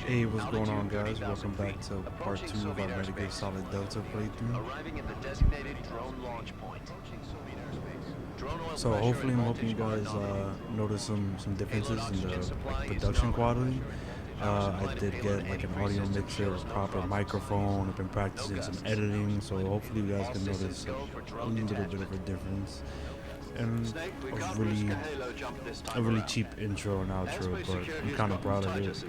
Hey, what's going on, guys? Welcome back to part 2 of our Ocelot Delta playthrough. Arriving at the designated drone launch point. So hopefully I'm hoping you guys notice some differences in the production quality. I did get like an audio mixer, a proper microphone. I've been practicing some editing, so hopefully you guys can notice a little bit of a difference. And a really cheap intro and outro, but I'm kind of proud of it.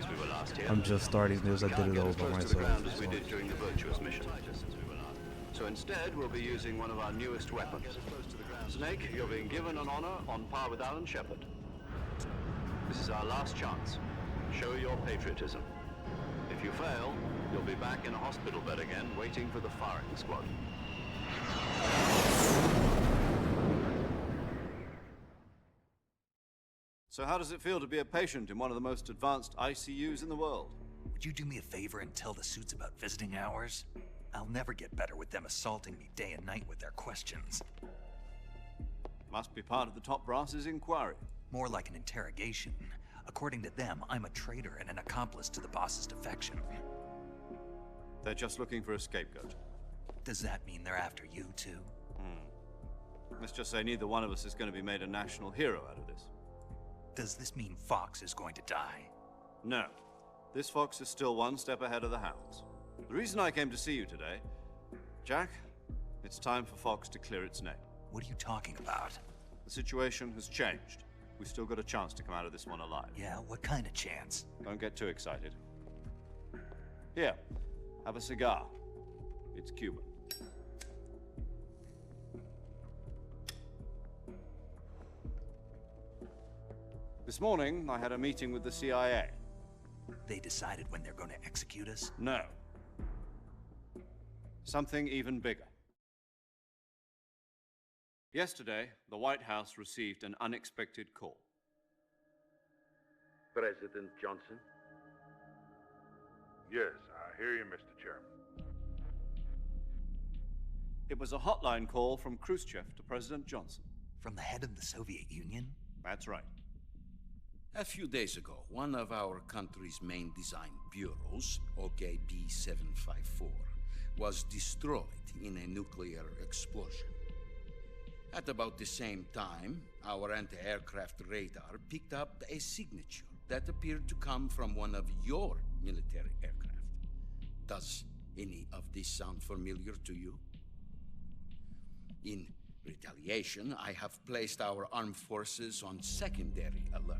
I'm just starting this. I did it all by myself. So instead, we'll be using one of our newest weapons. Snake, you're being given an honor on par with Alan Shepard. This is our last chance. Show your patriotism. If you fail, you'll be back in a hospital bed again, waiting for the firing squad. So how does it feel to be a patient in one of the most advanced ICUs in the world? Would you do me a favor and tell the suits about visiting hours? I'll never get better with them assaulting me day and night with their questions. Must be part of the top brass's inquiry. More like an interrogation. According to them, I'm a traitor and an accomplice to the boss's defection. They're just looking for a scapegoat. Does that mean they're after you too? Let's just say neither one of us is going to be made a national hero out of this. Does this mean Fox is going to die? No. This Fox is still one step ahead of the hounds. The reason I came to see you today, Jack, it's time for Fox to clear its name. What are you talking about? The situation has changed. We've still got a chance to come out of this one alive. Yeah, what kind of chance? Don't get too excited. Here, have a cigar. It's Cuban. This morning, I had a meeting with the CIA. They decided when they're going to execute us? No. Something even bigger. Yesterday, the White House received an unexpected call. President Johnson? Yes, I hear you, Mr. Chairman. It was a hotline call from Khrushchev to President Johnson. From the head of the Soviet Union? That's right. A few days ago, one of our country's main design bureaus, OKB-754, was destroyed in a nuclear explosion. At about the same time, our anti-aircraft radar picked up a signature that appeared to come from one of your military aircraft. Does any of this sound familiar to you? In retaliation, I have placed our armed forces on secondary alert.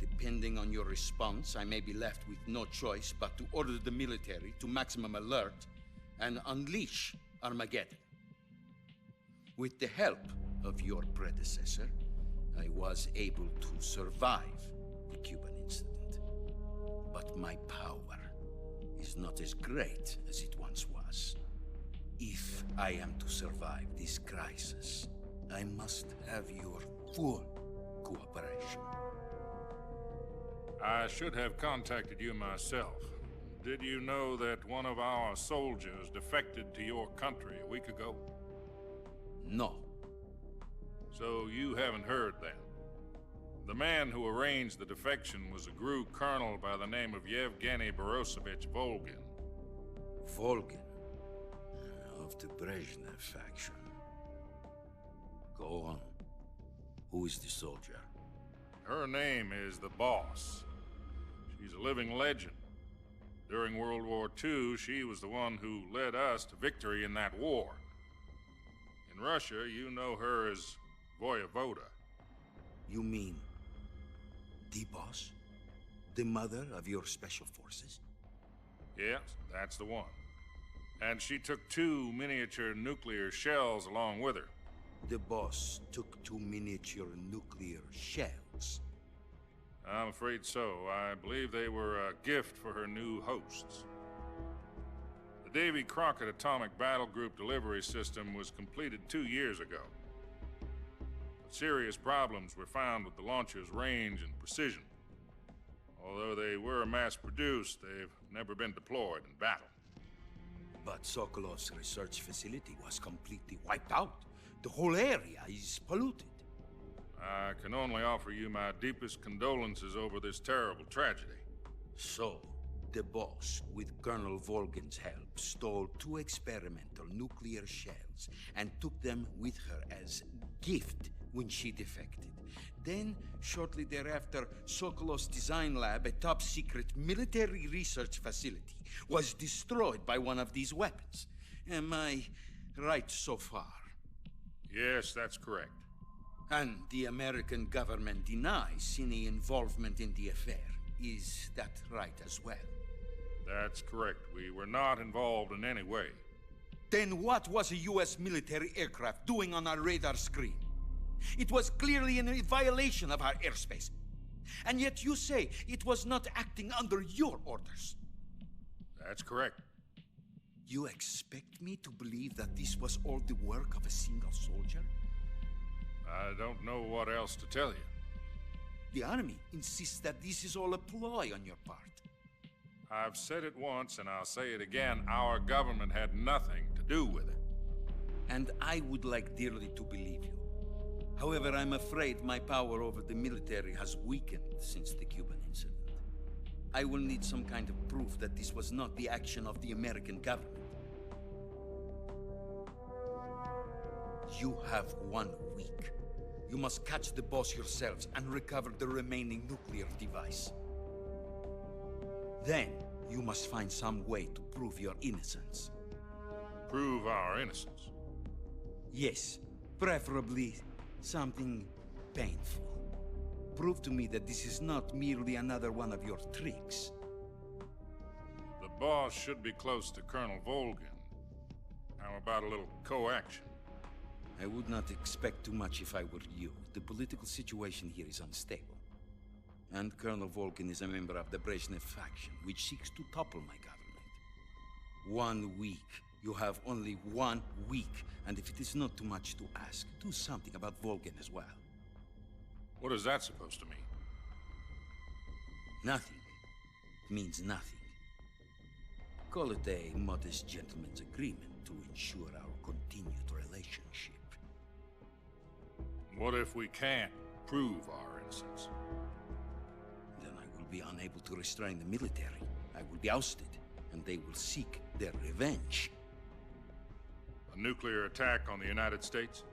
Depending on your response, I may be left with no choice but to order the military to maximum alert and unleash Armageddon. With the help of your predecessor, I was able to survive the Cuban incident. But my power is not as great as it once was. If I am to survive this crisis, I must have your full cooperation. I should have contacted you myself. Did you know that one of our soldiers defected to your country a week ago? No. So you haven't heard then. The man who arranged the defection was a GRU colonel by the name of Yevgeny Borosovich Volgin. Volgin, of the Brezhnev faction. Go on. Who is the soldier? Her name is the Boss. She's a living legend. During World War II, she was the one who led us to victory in that war. In Russia, you know her as Voyevoda. You mean the Boss? The mother of your special forces? Yes, that's the one. And she took 2 miniature nuclear shells along with her. The Boss took 2 miniature nuclear shells. I'm afraid so. I believe they were a gift for her new hosts. The Davy Crockett Atomic Battle Group delivery system was completed 2 years ago. But serious problems were found with the launcher's range and precision. Although they were mass-produced, they've never been deployed in battle. But Sokolov's research facility was completely wiped out. The whole area is polluted. I can only offer you my deepest condolences over this terrible tragedy. So, the boss, with Colonel Volgin's help, stole 2 experimental nuclear shells and took them with her as gift when she defected. Then, shortly thereafter, Sokolov's design lab, a top-secret military research facility, was destroyed by one of these weapons. Am I right so far? Yes, that's correct. And the American government denies any involvement in the affair. Is that right as well? That's correct. We were not involved in any way. Then what was a U.S. military aircraft doing on our radar screen? It was clearly in violation of our airspace. And yet you say it was not acting under your orders. That's correct. You expect me to believe that this was all the work of a single soldier? I don't know what else to tell you. The Army insists that this is all a ploy on your part. I've said it once and I'll say it again. Our government had nothing to do with it. And I would like dearly to believe you. However, I'm afraid my power over the military has weakened since the Cuban incident. I will need some kind of proof that this was not the action of the American government. You have 1 week. You must catch the boss yourselves and recover the remaining nuclear device. Then, you must find some way to prove your innocence. Prove our innocence. Yes, preferably something painful. Prove to me that this is not merely another one of your tricks. The boss should be close to Colonel Volgin. How about a little co-action? I would not expect too much if I were you. The political situation here is unstable. And Colonel Volgin is a member of the Brezhnev faction, which seeks to topple my government. 1 week. You have only 1 week. And if it is not too much to ask, do something about Volgin as well. What is that supposed to mean? Nothing. It means nothing. Call it a modest gentleman's agreement to ensure our continued relationship. What if we can't prove our innocence? Then I will be unable to restrain the military. I will be ousted, and they will seek their revenge. A nuclear attack on the United States?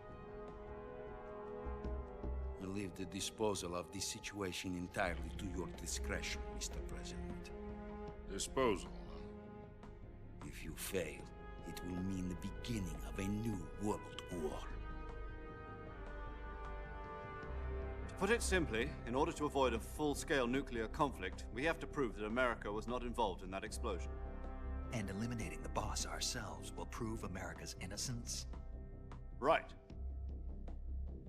I leave the disposal of this situation entirely to your discretion, Mr. President. Disposal. If you fail, it will mean the beginning of a new world war. To put it simply, in order to avoid a full-scale nuclear conflict, we have to prove that America was not involved in that explosion. And eliminating the boss ourselves will prove America's innocence? Right.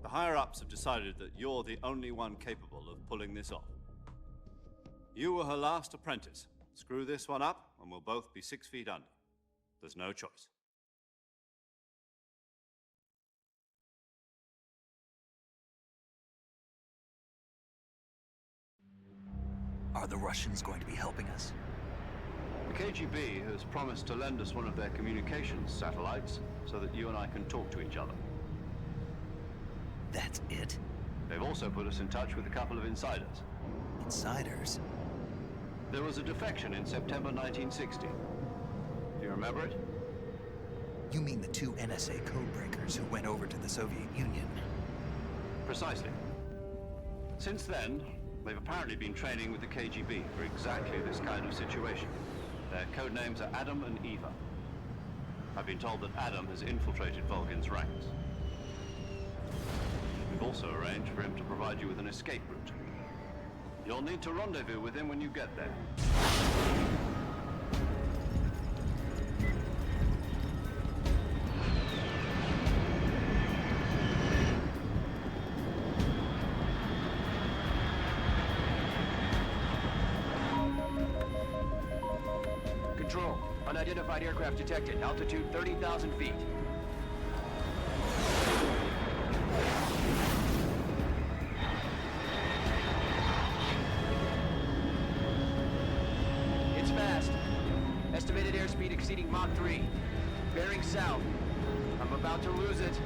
The higher-ups have decided that you're the only one capable of pulling this off. You were her last apprentice. Screw this one up, and we'll both be 6 feet under. There's no choice. Are the Russians going to be helping us? The KGB has promised to lend us one of their communications satellites so that you and I can talk to each other. That's it? They've also put us in touch with a couple of insiders. Insiders? There was a defection in September 1960. Do you remember it? You mean the 2 NSA codebreakers who went over to the Soviet Union? Precisely. Since then, they've apparently been training with the KGB for exactly this kind of situation. Their code names are Adam and Eva. I've been told that Adam has infiltrated Volgin's ranks. We've also arranged for him to provide you with an escape route. You'll need to rendezvous with him when you get there. Control. Unidentified aircraft detected. Altitude 30,000 feet. It's fast. Estimated airspeed exceeding Mach 3. Bearing south. I'm about to lose it.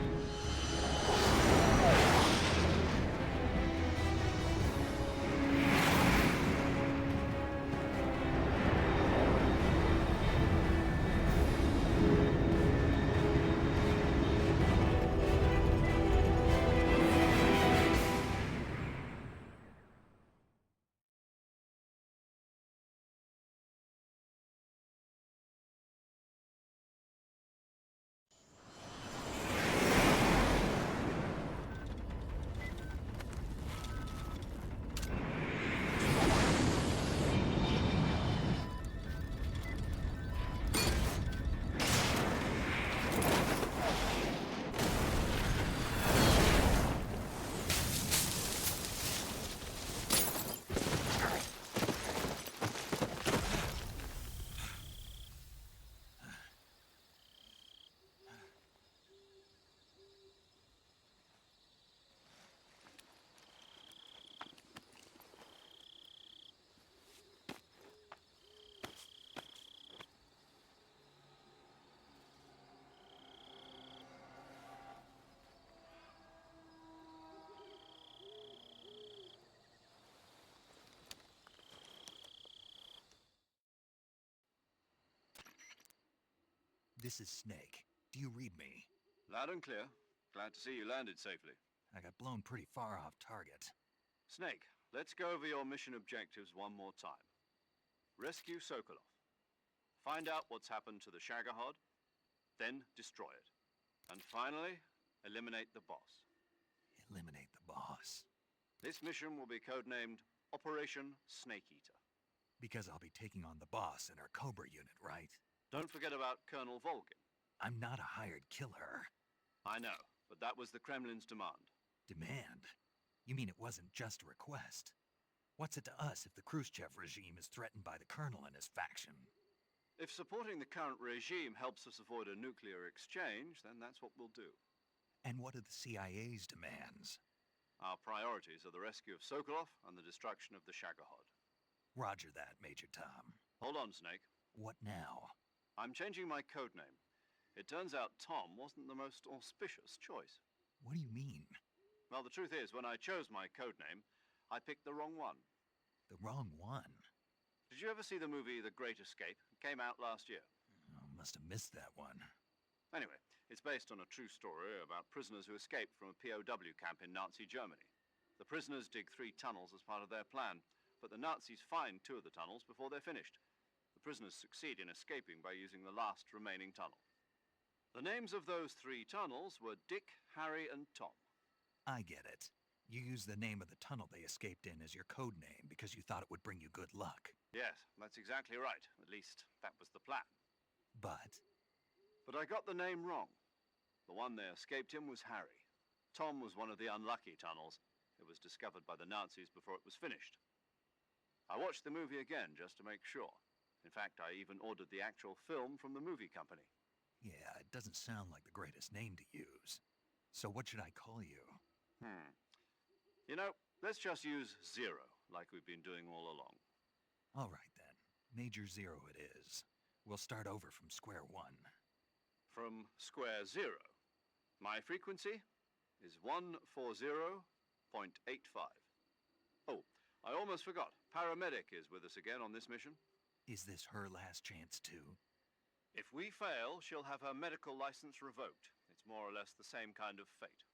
This is Snake. Do you read me? Loud and clear. Glad to see you landed safely. I got blown pretty far off target. Snake, let's go over your mission objectives one more time. Rescue Sokolov. Find out what's happened to the Shagohod, then destroy it. And finally, eliminate the boss. Eliminate the boss. This mission will be codenamed Operation Snake Eater. Because I'll be taking on the boss in our Cobra unit, right? Don't forget about Colonel Volgin. I'm not a hired killer. I know, but that was the Kremlin's demand. Demand? You mean it wasn't just a request? What's it to us if the Khrushchev regime is threatened by the Colonel and his faction? If supporting the current regime helps us avoid a nuclear exchange, then that's what we'll do. And what are the CIA's demands? Our priorities are the rescue of Sokolov and the destruction of the Shagohod. Roger that, Major Tom. Hold on, Snake. What now? I'm changing my codename. It turns out Tom wasn't the most auspicious choice. What do you mean? Well, the truth is, when I chose my codename, I picked the wrong one. The wrong one? Did you ever see the movie The Great Escape? It came out last year. Oh, must have missed that one. Anyway, it's based on a true story about prisoners who escaped from a POW camp in Nazi Germany. The prisoners dig 3 tunnels as part of their plan, but the Nazis find 2 of the tunnels before they're finished. The prisoners succeed in escaping by using the last remaining tunnel. The names of those 3 tunnels were Dick, Harry, and Tom. I get it. You used the name of the tunnel they escaped in as your code name because you thought it would bring you good luck. Yes, that's exactly right. At least, that was the plan. But I got the name wrong. The one they escaped in was Harry. Tom was one of the unlucky tunnels. It was discovered by the Nazis before it was finished. I watched the movie again just to make sure. In fact, I even ordered the actual film from the movie company. yeah, it doesn't sound like the greatest name to use. So what should I call you? You know, let's just use Zero, like we've been doing all along. All right then. Major Zero it is. We'll start over from square one. From square 0. My frequency is 140.85. Oh, I almost forgot. Paramedic is with us again on this mission. Is this her last chance too? If we fail, she'll have her medical license revoked. It's more or less the same kind of fate.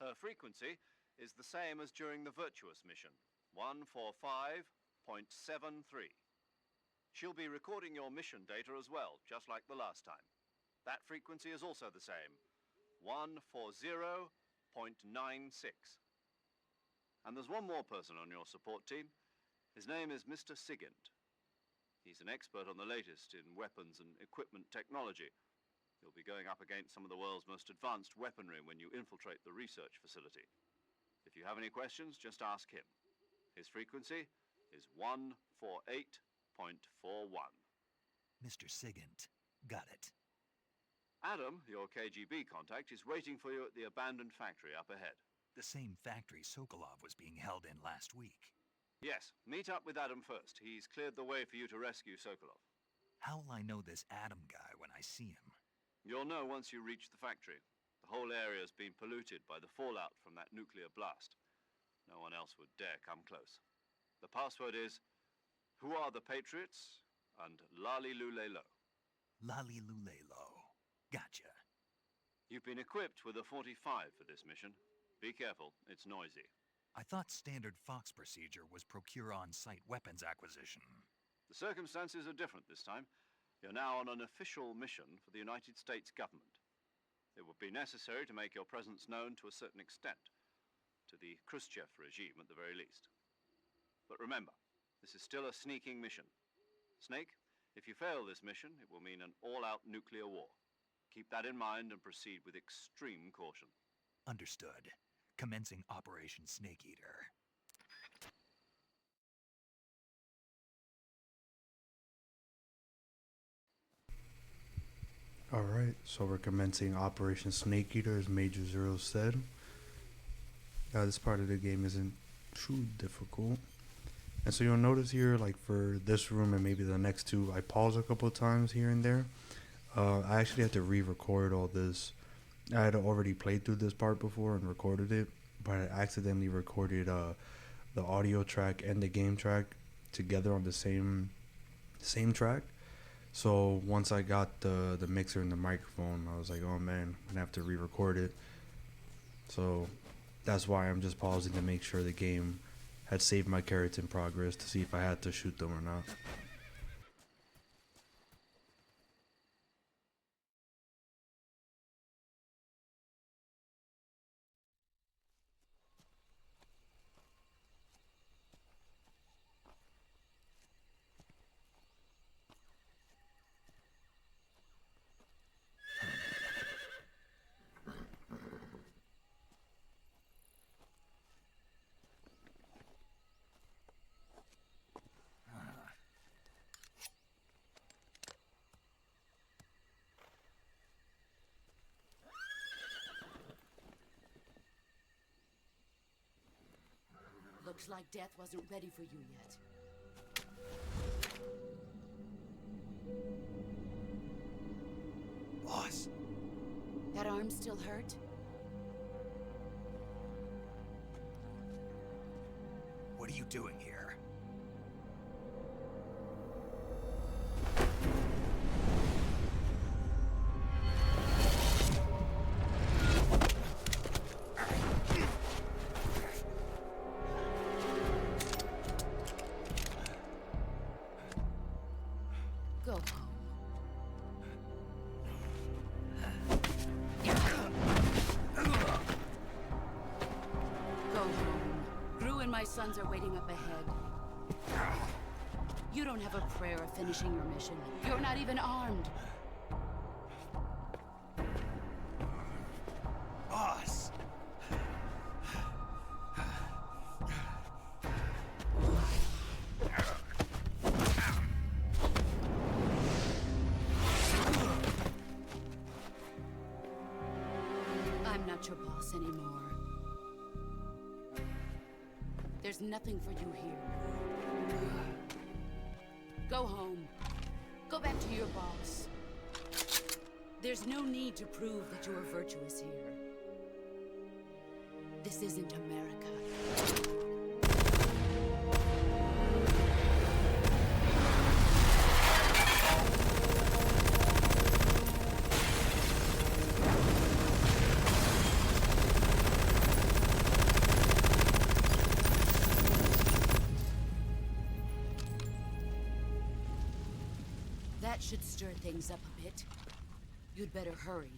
Her frequency is the same as during the Virtuous mission, 145.73. She'll be recording your mission data as well, just like the last time. That frequency is also the same, 140.96. And there's one more person on your support team. His name is Mr. Sigint. He's an expert on the latest in weapons and equipment technology. You'll be going up against some of the world's most advanced weaponry when you infiltrate the research facility. If you have any questions, just ask him. His frequency is 148.41. Mr. Sigint. Got it. Adam, your KGB contact, is waiting for you at the abandoned factory up ahead. The same factory Sokolov was being held in last week. Yes, meet up with Adam first. He's cleared the way for you to rescue Sokolov. How will I know this Adam guy when I see him? You'll know once you reach the factory. The whole area's been polluted by the fallout from that nuclear blast. No one else would dare come close. The password is, "Who are the Patriots?" and "Lali Lulelo." Lali Lulelo. Gotcha. You've been equipped with a 45 for this mission. Be careful, it's noisy. I thought standard Fox procedure was procure on-site weapons acquisition. The circumstances are different this time. You're now on an official mission for the United States government. It would be necessary to make your presence known to a certain extent, to the Khrushchev regime at the very least. But remember, this is still a sneaking mission. Snake, if you fail this mission, it will mean an all-out nuclear war. Keep that in mind and proceed with extreme caution. Understood. Commencing Operation Snake Eater. Alright, so we're commencing Operation Snake Eater, as Major Zero said. This part of the game isn't too difficult. And so you'll notice here, like for this room and maybe the next two, I pause a couple of times here and there. I actually had to re-record all this. I had already played through this part before and recorded it, but I accidentally recorded the audio track and the game track together on the same track. So once I got the mixer and the microphone, I was like, oh man, I'm gonna have to re-record it. So that's why I'm just pausing to make sure the game had saved my character in progress to see if I had to shoot them or not. Looks like death wasn't ready for you yet. Boss, That arm still hurt? what are you doing here? Go home. Go home. Gru and my sons are waiting up ahead. You don't have a prayer of finishing your mission. You're not even armed. Boss! I'm not your boss anymore. There's nothing for you here. Go home. Go back to your boss. There's no need to prove that you are virtuous here. This isn't America. That should stir things up a bit. You'd better hurry.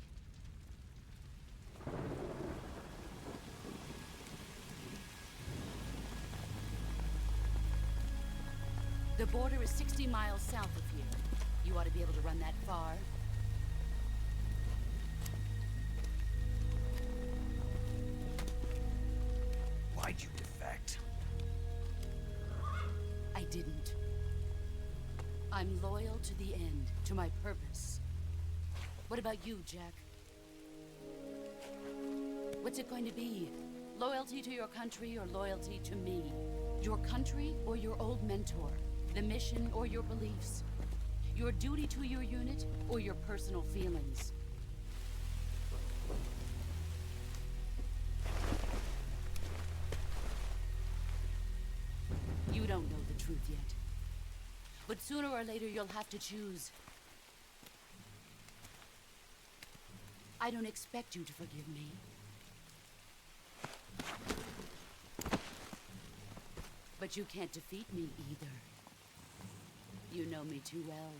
The border is 60 miles south of here. You ought to be able to run that far. Why'd you defect? I didn't. I'm loyal to the end, to my purpose. What about you, Jack? What's it going to be? Loyalty to your country or loyalty to me? Your country or your old mentor? The mission or your beliefs? Your duty to your unit or your personal feelings? You don't know the truth yet. But sooner or later you'll have to choose. I don't expect you to forgive me. But you can't defeat me either. You know me too well.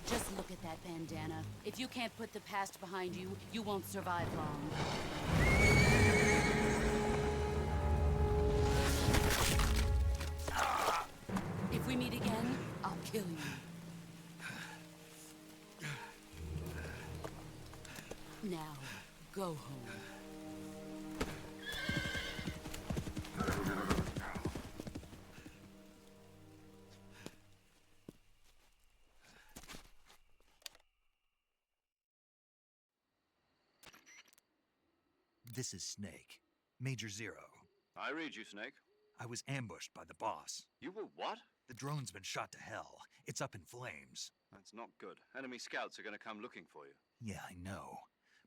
Just look at that bandana. If you can't put the past behind you, you won't survive long. If we meet again, I'll kill you. Now, go home. This is Snake. Major Zero. I read you, Snake. I was ambushed by the boss. You were what? The drone's been shot to hell. It's up in flames. That's not good. Enemy scouts are going to come looking for you. Yeah, I know.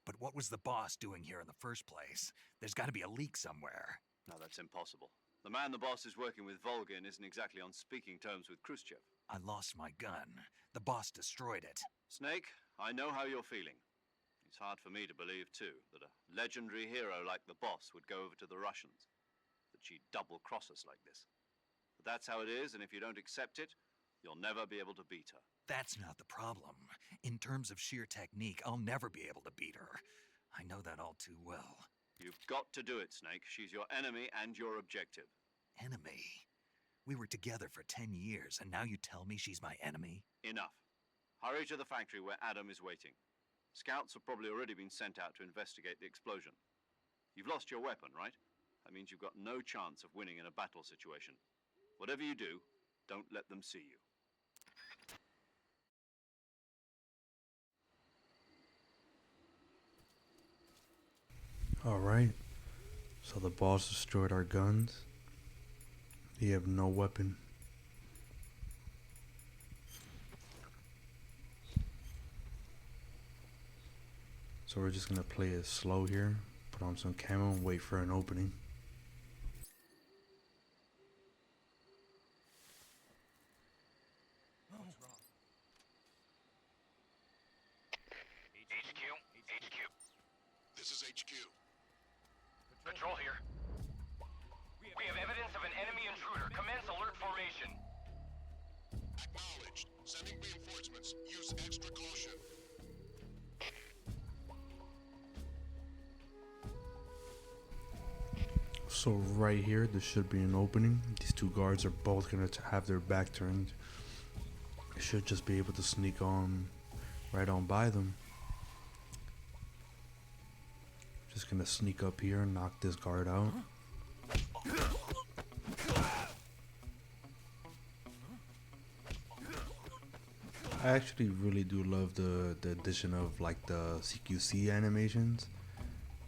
But what was the boss doing here in the first place? There's got to be a leak somewhere. No, that's impossible. The man the boss is working with, Volgin, isn't exactly on speaking terms with Khrushchev. I lost my gun. The boss destroyed it. Snake, I know how you're feeling. It's hard for me to believe, too, that a legendary hero like the boss would go over to the Russians. That she'd double-cross us like this. But that's how it is, and if you don't accept it, you'll never be able to beat her. That's not the problem. In terms of sheer technique, I'll never be able to beat her. I know that all too well. You've got to do it, Snake. She's your enemy and your objective. Enemy? We were together for 10 years, and now you tell me she's my enemy? Enough. Hurry to the factory where Adam is waiting. Scouts have probably already been sent out to investigate the explosion. You've lost your weapon, right? That means you've got no chance of winning in a battle situation. Whatever you do, don't let them see you. Alright, so the boss destroyed our guns. We have no weapon. So we're just gonna play it slow here, put on some camo and wait for an opening. HQ. This is HQ. Patrol here. We have evidence of an enemy intruder. Commence alert formation. Acknowledged. Sending reinforcements. Use extra caution. So right here, there should be an opening. These two guards are both gonna have their back turned. I should just be able to sneak on right on by them. Just gonna sneak up here and knock this guard out. I actually really do love the addition of like the CQC animations,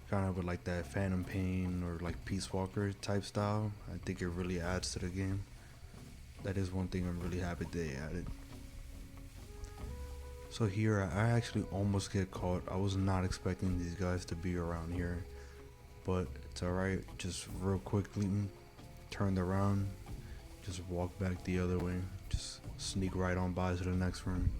kind of with like that Phantom Pain or like Peace Walker type style. I think it really adds to the game. That is one thing I'm really happy they added. So here I actually almost get caught. I was not expecting these guys to be around here, but it's alright. Just real quickly turned around, just walk back the other way, just sneak right on by to the next room.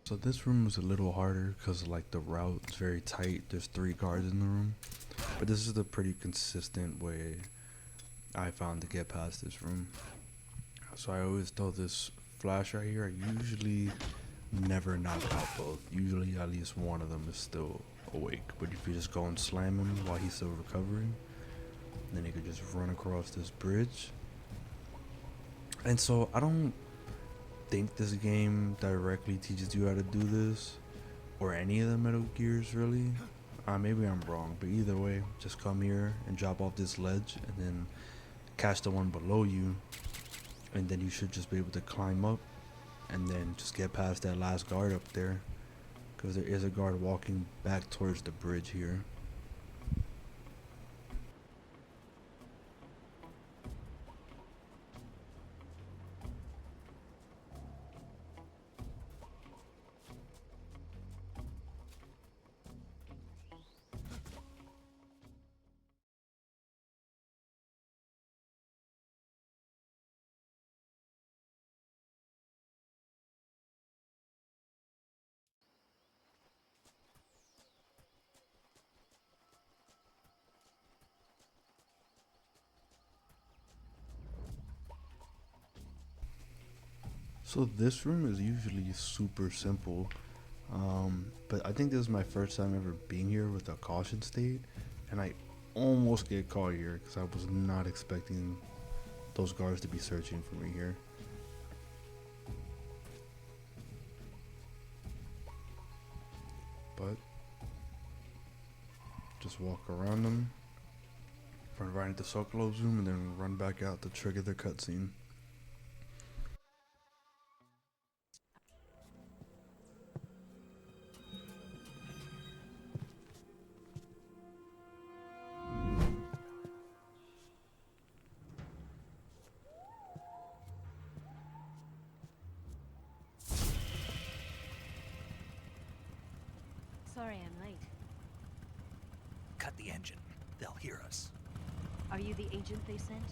So this room was a little harder because like the route's very tight. There's 3 guards in the room, but this is the pretty consistent way I found to get past this room. So I always throw this flash right here. I usually never knock out both. Usually at least one of them is still awake. But if you just go and slam him while he's still recovering, then he could just run across this bridge. And so I don't think this game directly teaches you how to do this, or any of the Metal Gears really. Maybe I'm wrong, but either way, just come here and drop off this ledge and then catch the one below you, and then you should just be able to climb up and then just get past that last guard up there, because there is a guard walking back towards the bridge here. So this room is usually super simple, but I think this is my first time ever being here with a caution state, and I almost get caught here because I was not expecting those guards to be searching for me here. But just walk around them, run right into Ocelot's room, and then run back out to trigger the cutscene. Sorry I'm late. Cut the engine. They'll hear us. Are you the agent they sent?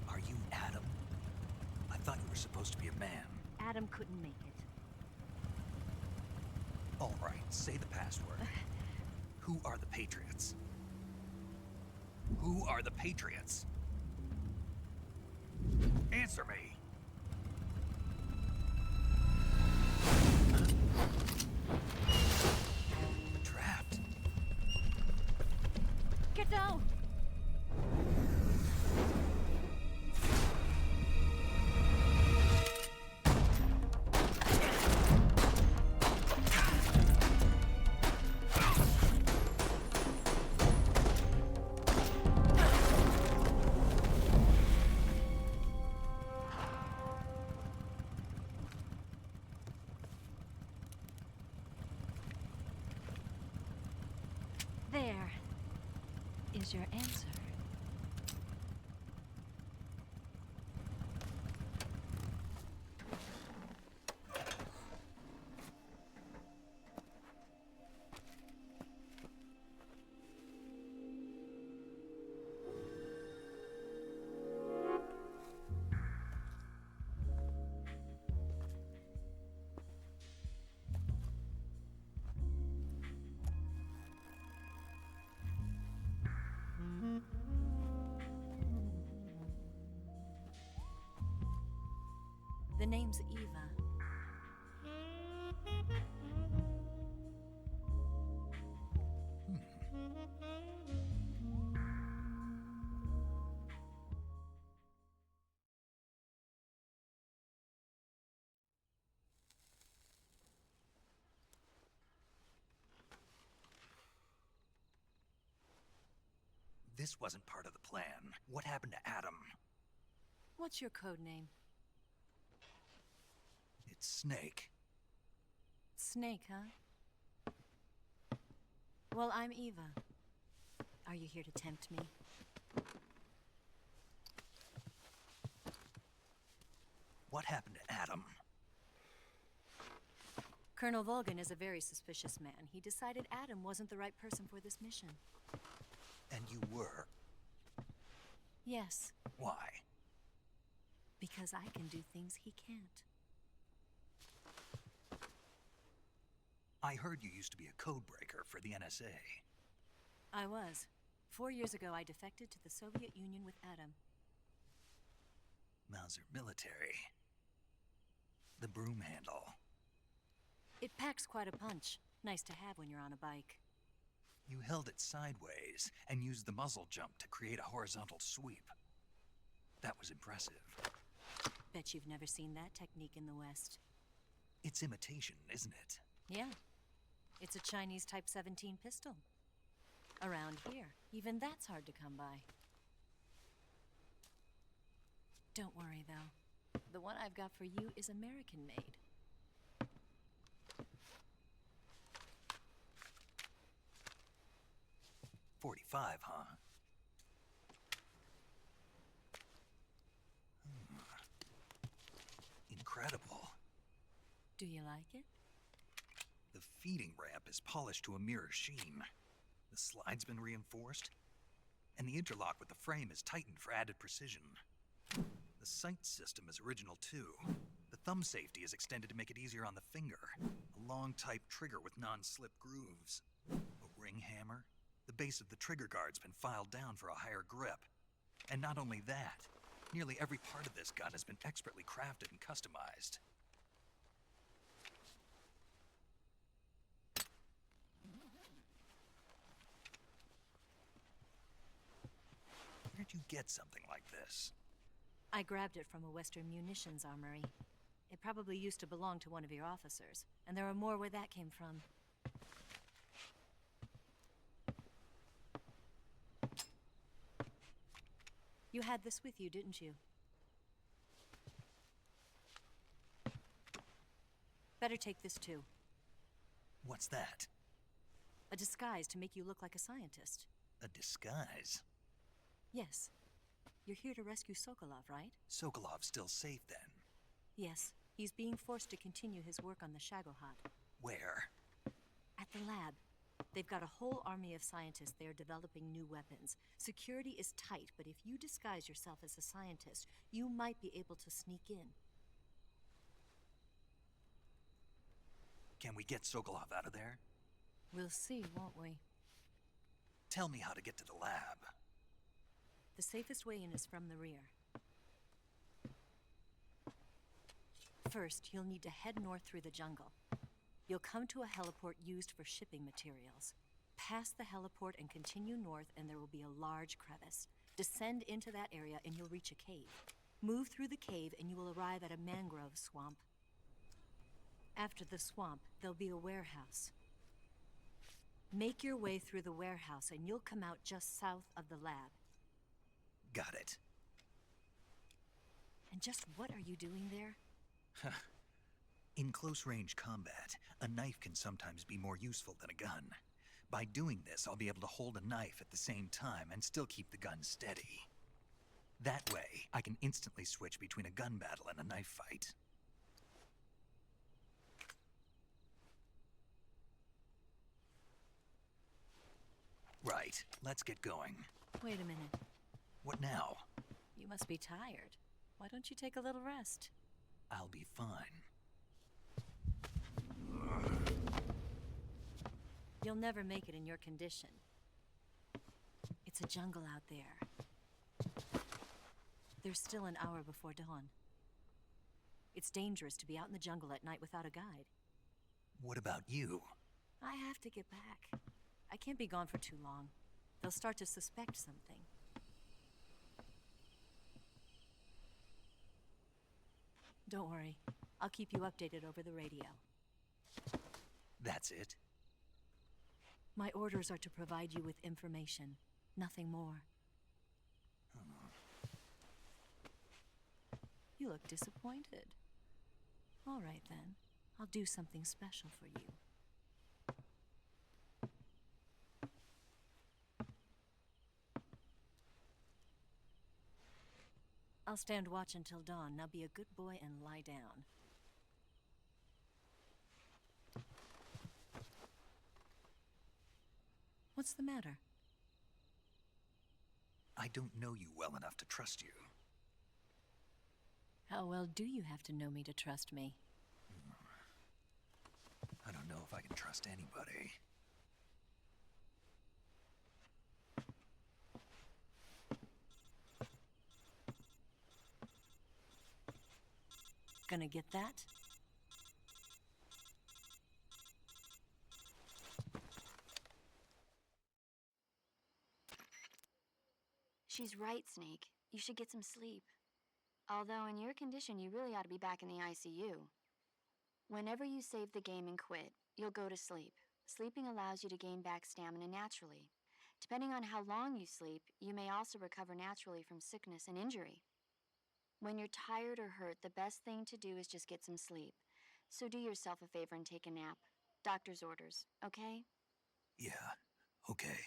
Are you Adam? I thought you were supposed to be a man. Adam couldn't make it. All right, say the password. Who are the Patriots? Who are the Patriots? Answer me! Trapped. Get down! There is your answer. The name's Eva. This wasn't part of the plan. What happened to Adam? What's your code name? It's Snake. Snake, huh? Well, I'm Eva. Are you here to tempt me? What happened to Adam? Colonel Volgan is a very suspicious man. He decided Adam wasn't the right person for this mission. And you were? Yes, Why? because I can do things he can't. I heard you used to be a codebreaker for the NSA. I was. 4 years ago, I defected to the Soviet Union with Adam. Mauser military. The broom handle. It packs quite a punch. Nice to have when you're on a bike. You held it sideways and used the muzzle jump to create a horizontal sweep. That was impressive. Bet you've never seen that technique in the West. It's imitation, isn't it? Yeah. It's a Chinese Type 17 pistol. Around here, even that's hard to come by. Don't worry, though. The one I've got for you is American-made. .45, huh? Incredible. Do you like it? The feeding ramp is polished to a mirror sheen. The slide's been reinforced, and the interlock with the frame is tightened for added precision. The sight system is original too. The thumb safety is extended to make it easier on the finger. A long type trigger with non-slip grooves. A ring hammer. The base of the trigger guard's been filed down for a higher grip. And not only that, nearly every part of this gun has been expertly crafted and customized. Where'd you get something like this? I grabbed it from a Western munitions armory. It probably used to belong to one of your officers, and there are more where that came from. You had this with you, didn't you? Better take this too. What's that? A disguise to make you look like a scientist. A disguise? Yes. You're here to rescue Sokolov, right? Sokolov's still safe then? Yes. He's being forced to continue his work on the Shagohod. Where? lab. They've got a whole army of scientists there developing new weapons. Security is tight, but if you disguise yourself as a scientist, you might be able to sneak in. Can we get Sokolov out of there? We'll see, won't we? Tell me how to get to the lab. The safest way in is from the rear. First, you'll need to head north through the jungle. You'll come to a heliport used for shipping materials. Pass the heliport and continue north, and there will be a large crevice. Descend into that area and you'll reach a cave. Move through the cave and you will arrive at a mangrove swamp. After the swamp, there'll be a warehouse. Make your way through the warehouse and you'll come out just south of the lab. Got it. And just what are you doing there? In close-range combat, a knife can sometimes be more useful than a gun. By doing this, I'll be able to hold a knife at the same time and still keep the gun steady. That way, I can instantly switch between a gun battle and a knife fight. Right, let's get going. Wait a minute. What now? You must be tired. Why don't you take a little rest? I'll be fine. You'll never make it in your condition. It's a jungle out there. There's still an hour before dawn. It's dangerous to be out in the jungle at night without a guide. What about you? I have to get back. I can't be gone for too long. They'll start to suspect something. Don't worry. I'll keep you updated over the radio. That's it? My orders are to provide you with information, nothing more. You look disappointed. All right, then. I'll do something special for you. I'll stand watch until dawn. Now be a good boy and lie down. What's the matter? I don't know you well enough to trust you. How well do you have to know me to trust me? I don't know if I can trust anybody. Gonna get that? She's right, Snake. You should get some sleep. Although in your condition, you really ought to be back in the ICU. Whenever you save the game and quit, you'll go to sleep. Sleeping allows you to gain back stamina naturally. Depending on how long you sleep, you may also recover naturally from sickness and injury. When you're tired or hurt, the best thing to do is just get some sleep. So do yourself a favor and take a nap. Doctor's orders, okay? Yeah, okay.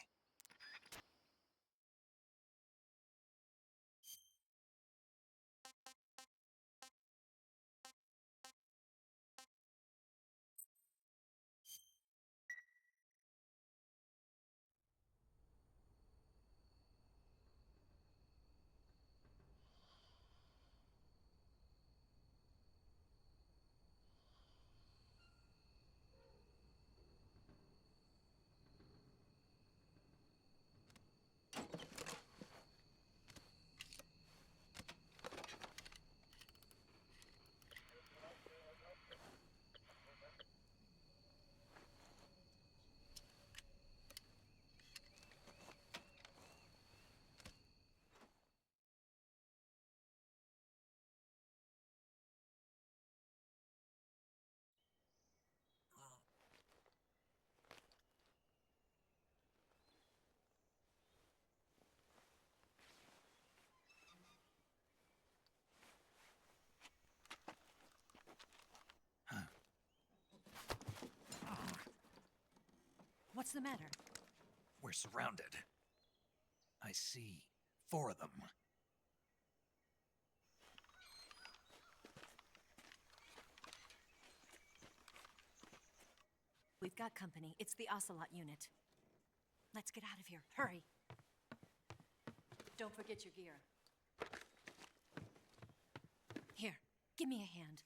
What's the matter? We're surrounded. I see 4 of them. We've got company. It's the Ocelot Unit. Let's get out of here. Hurry. Don't forget your gear. Here, give me a hand.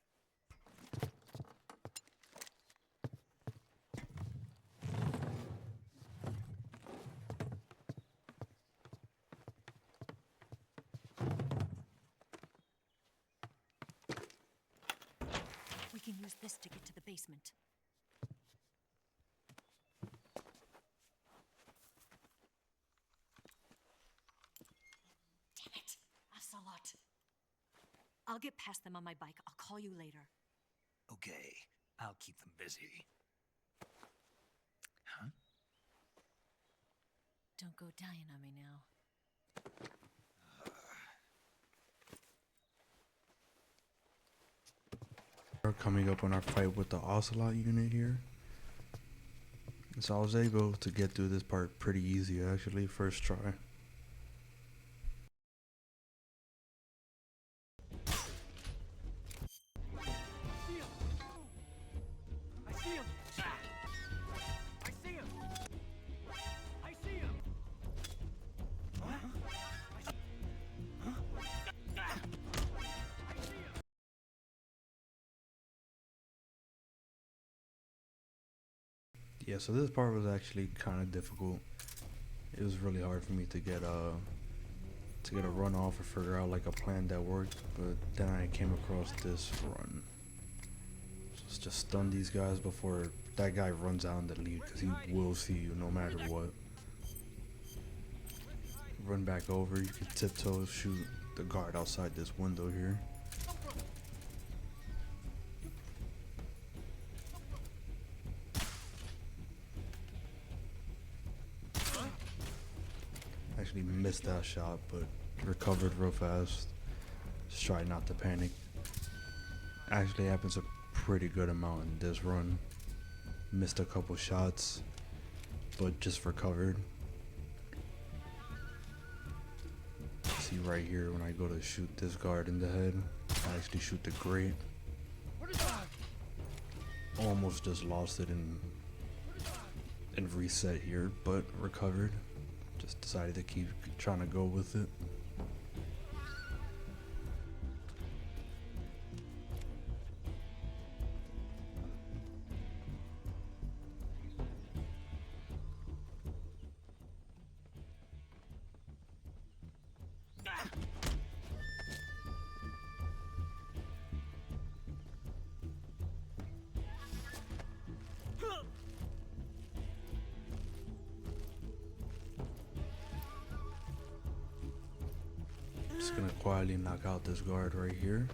We can use this to get to the basement. Damn it, Ocelot. I'll get past them on my bike. I'll call you later. Okay, I'll keep them busy. Huh? Don't go dying on me now. We're coming up on our fight with the Ocelot unit here. So I was able to get through this part pretty easy actually, first try. Yeah, so this part was actually kind of difficult. It was really hard for me to get a run off or figure out like a plan that worked, but then I came across this run. So let's just stun these guys before that guy runs out in the lead, because he will see you no matter what. Run back over, you can tiptoe, shoot the guard outside this window here. Actually missed that shot, but recovered real fast. Just try not to panic. Actually happens a pretty good amount in this run. Missed a couple shots, but just recovered. See right here when I go to shoot this guard in the head, I actually shoot the grate. Almost just lost it and reset here, but recovered. Just decided to keep trying to go with it. Just gonna quietly knock out this guard right here.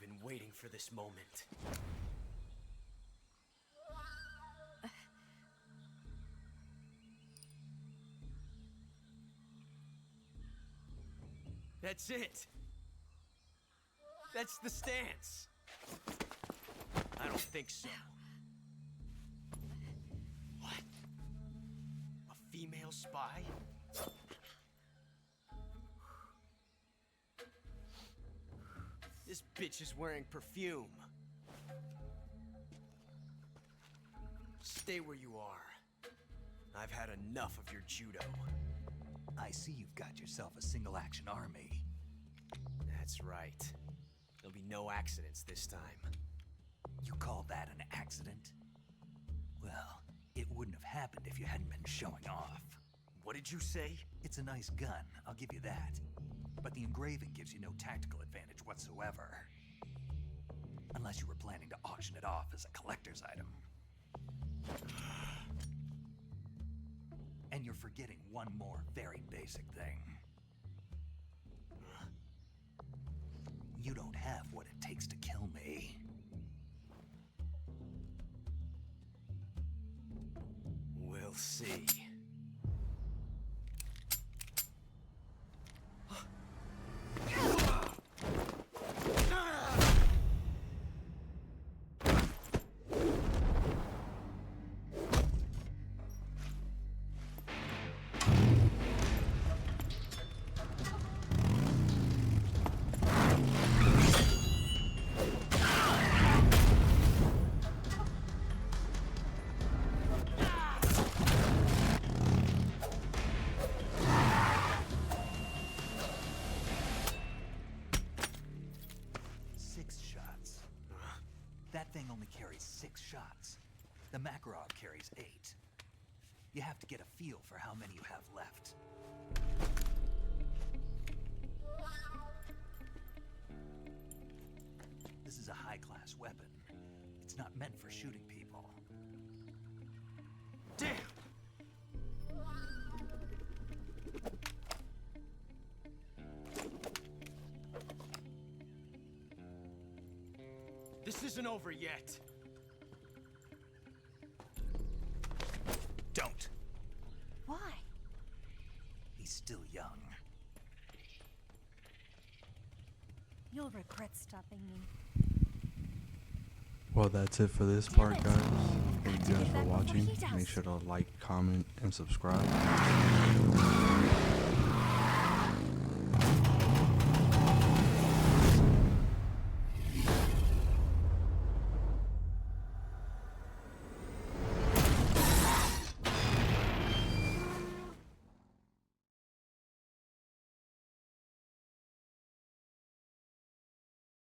I've been waiting for this moment. That's it! That's the stance. I don't think so. What? A female spy? This bitch is wearing perfume. Stay where you are. I've had enough of your judo. I see you've got yourself a single-action army. That's right. There'll be no accidents this time. You call that an accident? Well, it wouldn't have happened if you hadn't been showing off. What did you say? It's a nice gun, I'll give you that. But the engraving gives you no tactical advantage whatsoever. Unless you were planning to auction it off as a collector's item. And you're forgetting one more very basic thing. You don't have what it takes to kill me. We'll see. That thing only carries 6 shots. The Makarov carries 8. You have to get a feel for how many you have left. This is a high-class weapon. It's not meant for shooting people. Damn! This isn't over yet. Don't. Why? He's still young. You'll regret stopping me. Well, that's it for this part, guys. Thank you guys for watching. Make sure to like, comment, and subscribe.